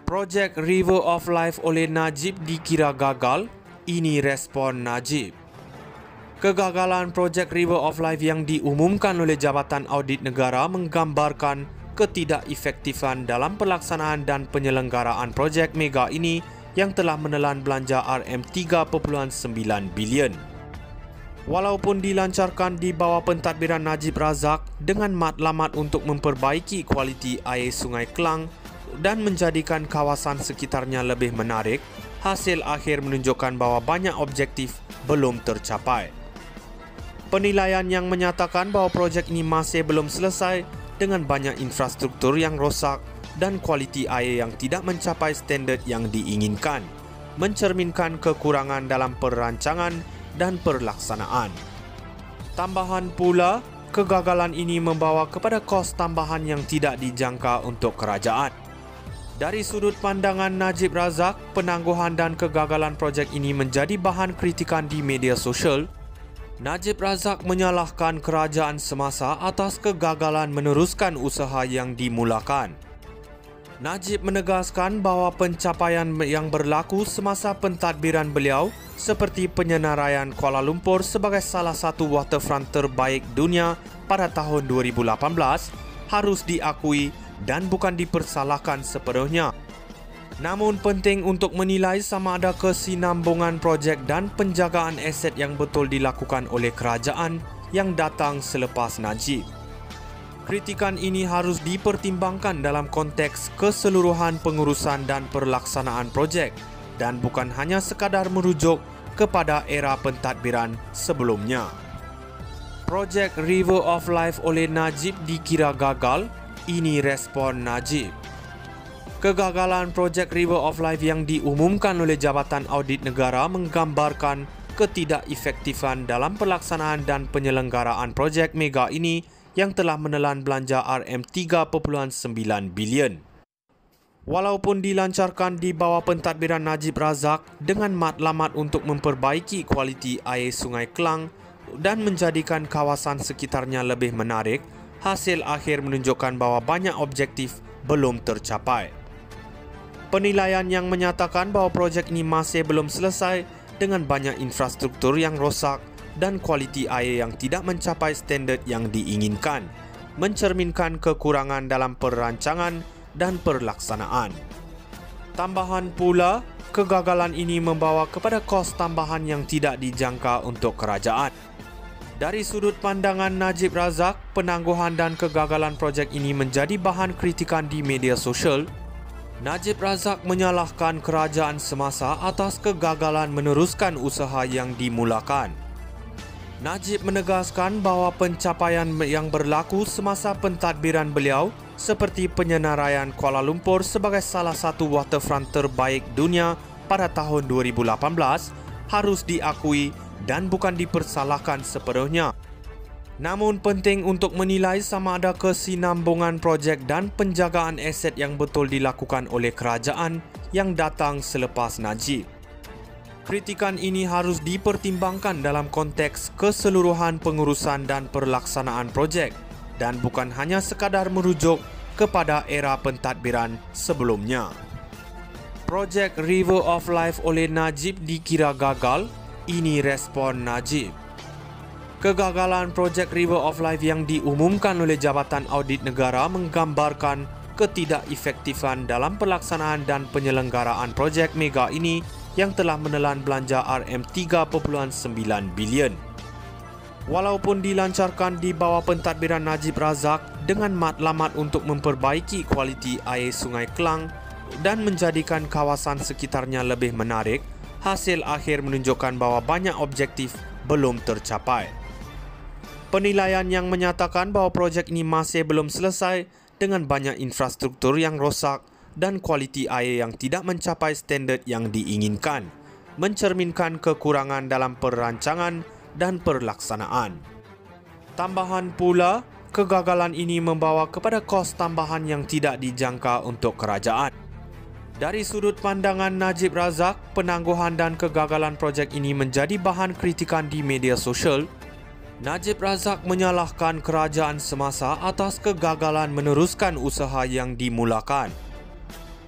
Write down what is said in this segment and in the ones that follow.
Projek River of Life oleh Najib dikira gagal, ini respon Najib. Kegagalan projek River of Life yang diumumkan oleh Jabatan Audit Negara menggambarkan ketidakefektifan dalam pelaksanaan dan penyelenggaraan projek mega ini yang telah menelan belanja RM3.9 bilion. Walaupun dilancarkan di bawah pentadbiran Najib Razak dengan matlamat untuk memperbaiki kualiti air Sungai Kelang dan menjadikan kawasan sekitarnya lebih menarik, hasil akhir menunjukkan bahawa banyak objektif belum tercapai. Penilaian yang menyatakan bahawa projek ini masih belum selesai dengan banyak infrastruktur yang rosak dan kualiti air yang tidak mencapai standard yang diinginkan, mencerminkan kekurangan dalam perancangan dan pelaksanaan. Tambahan pula, kegagalan ini membawa kepada kos tambahan yang tidak dijangka untuk kerajaan. Dari sudut pandangan Najib Razak, penangguhan dan kegagalan projek ini menjadi bahan kritikan di media sosial. Najib Razak menyalahkan kerajaan semasa atas kegagalan meneruskan usaha yang dimulakan. Najib menegaskan bahawa pencapaian yang berlaku semasa pentadbiran beliau seperti penyenaraian Kuala Lumpur sebagai salah satu waterfront terbaik dunia pada tahun 2018 harus diakui dan bukan dipersalahkan sepenuhnya. Namun penting untuk menilai sama ada kesinambungan projek dan penjagaan aset yang betul dilakukan oleh kerajaan yang datang selepas Najib. Kritikan ini harus dipertimbangkan dalam konteks keseluruhan pengurusan dan pelaksanaan projek dan bukan hanya sekadar merujuk kepada era pentadbiran sebelumnya. Projek River of Life oleh Najib dikira gagal, ini respon Najib. Kegagalan projek River of Life yang diumumkan oleh Jabatan Audit Negara menggambarkan ketidakefektifan dalam pelaksanaan dan penyelenggaraan projek mega ini yang telah menelan belanja RM3.9 bilion. Walaupun dilancarkan di bawah pentadbiran Najib Razak dengan matlamat untuk memperbaiki kualiti air Sungai Kelang dan menjadikan kawasan sekitarnya lebih menarik, hasil akhir menunjukkan bahawa banyak objektif belum tercapai. Penilaian yang menyatakan bahawa projek ini masih belum selesai dengan banyak infrastruktur yang rosak dan kualiti air yang tidak mencapai standard yang diinginkan, mencerminkan kekurangan dalam perancangan dan pelaksanaan. Tambahan pula, kegagalan ini membawa kepada kos tambahan yang tidak dijangka untuk kerajaan. Dari sudut pandangan Najib Razak, penangguhan dan kegagalan projek ini menjadi bahan kritikan di media sosial. Najib Razak menyalahkan kerajaan semasa atas kegagalan meneruskan usaha yang dimulakan. Najib menegaskan bahawa pencapaian yang berlaku semasa pentadbiran beliau seperti penyenaraian Kuala Lumpur sebagai salah satu waterfront terbaik dunia pada tahun 2018 harus diakui dan bukan dipersalahkan sepenuhnya. Namun penting untuk menilai sama ada kesinambungan projek dan penjagaan aset yang betul dilakukan oleh kerajaan yang datang selepas Najib. Kritikan ini harus dipertimbangkan dalam konteks keseluruhan pengurusan dan pelaksanaan projek dan bukan hanya sekadar merujuk kepada era pentadbiran sebelumnya. Projek River of Life oleh Najib dikira gagal, ini respon Najib. Kegagalan projek River of Life yang diumumkan oleh Jabatan Audit Negara menggambarkan ketidakefektifan dalam pelaksanaan dan penyelenggaraan projek mega ini yang telah menelan belanja RM3.9 bilion. Walaupun dilancarkan di bawah pentadbiran Najib Razak dengan matlamat untuk memperbaiki kualiti air Sungai Kelang dan menjadikan kawasan sekitarnya lebih menarik, hasil akhir menunjukkan bahawa banyak objektif belum tercapai. Penilaian yang menyatakan bahawa projek ini masih belum selesai dengan banyak infrastruktur yang rosak dan kualiti air yang tidak mencapai standard yang diinginkan, mencerminkan kekurangan dalam perancangan dan pelaksanaan. Tambahan pula, kegagalan ini membawa kepada kos tambahan yang tidak dijangka untuk kerajaan. Dari sudut pandangan Najib Razak, penangguhan dan kegagalan projek ini menjadi bahan kritikan di media sosial. Najib Razak menyalahkan kerajaan semasa atas kegagalan meneruskan usaha yang dimulakan.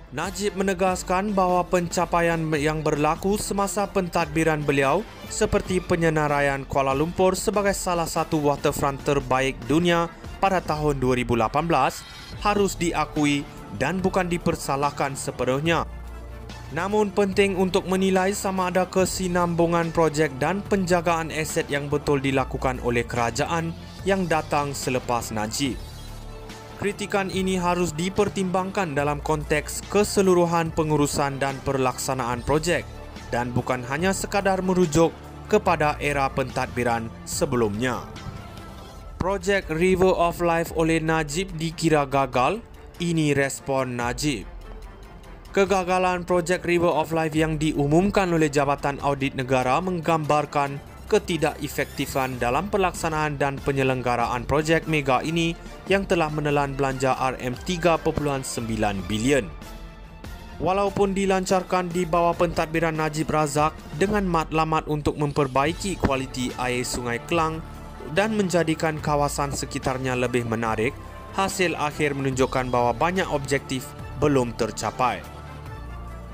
Najib menegaskan bahawa pencapaian yang berlaku semasa pentadbiran beliau seperti penyenaraian Kuala Lumpur sebagai salah satu waterfront terbaik dunia pada tahun 2018 harus diakui dan bukan dipersalahkan sepenuhnya. Namun penting untuk menilai sama ada kesinambungan projek dan penjagaan aset yang betul dilakukan oleh kerajaan yang datang selepas Najib. Kritikan ini harus dipertimbangkan dalam konteks keseluruhan pengurusan dan pelaksanaan projek dan bukan hanya sekadar merujuk kepada era pentadbiran sebelumnya. Projek River of Life oleh Najib dikira gagal, ini respon Najib. Kegagalan projek River of Life yang diumumkan oleh Jabatan Audit Negara menggambarkan ketidakefektifan dalam pelaksanaan dan penyelenggaraan projek mega ini yang telah menelan belanja RM3.9 bilion. Walaupun dilancarkan di bawah pentadbiran Najib Razak dengan matlamat untuk memperbaiki kualiti air Sungai Kelang dan menjadikan kawasan sekitarnya lebih menarik, hasil akhir menunjukkan bahawa banyak objektif belum tercapai.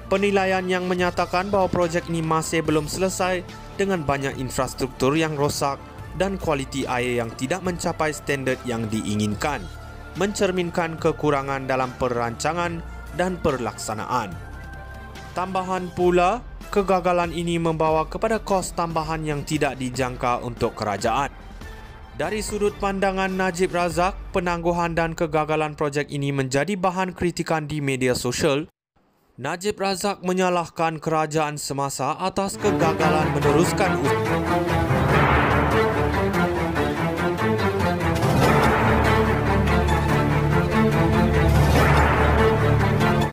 Penilaian yang menyatakan bahawa projek ini masih belum selesai dengan banyak infrastruktur yang rosak dan kualiti air yang tidak mencapai standard yang diinginkan, mencerminkan kekurangan dalam perancangan dan pelaksanaan. Tambahan pula, kegagalan ini membawa kepada kos tambahan yang tidak dijangka untuk kerajaan. Dari sudut pandangan Najib Razak, penangguhan dan kegagalan projek ini menjadi bahan kritikan di media sosial. Najib Razak menyalahkan kerajaan semasa atas kegagalan meneruskan usaha.